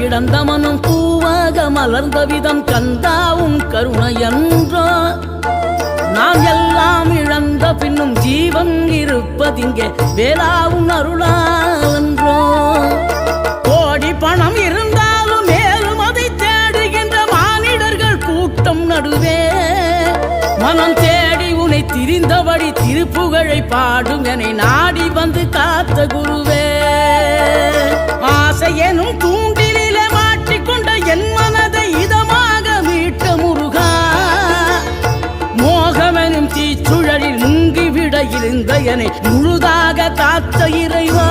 கிடந்த மனம் பூவாக மலர்ந்த விதம் கந்தாவும் கருணையன்றோ நாம் எல்லாம் இழந்த பின்னும் ஜீவன் இருப்பதிங்கே வேளாவும் அருளாவென்றோ கோடி பணம் இருந்தாலும் மேலும் அதை தேடுகின்ற மானிடர்கள் கூட்டம் நடுவே மனம் தேடி உனை திரிந்தபடி திருப்புகழை பாடும் என நாடி வந்து காத்த குருவே ஆசை எனும் தூண்டிலே மாட்டிக்கொண்ட என் மனதை இதமாக மீட்ட முருகா மோகமெனும் தீச்சுழலில் முங்கிவிட இருந்த என்னை முழுதாக காத்த இறைவா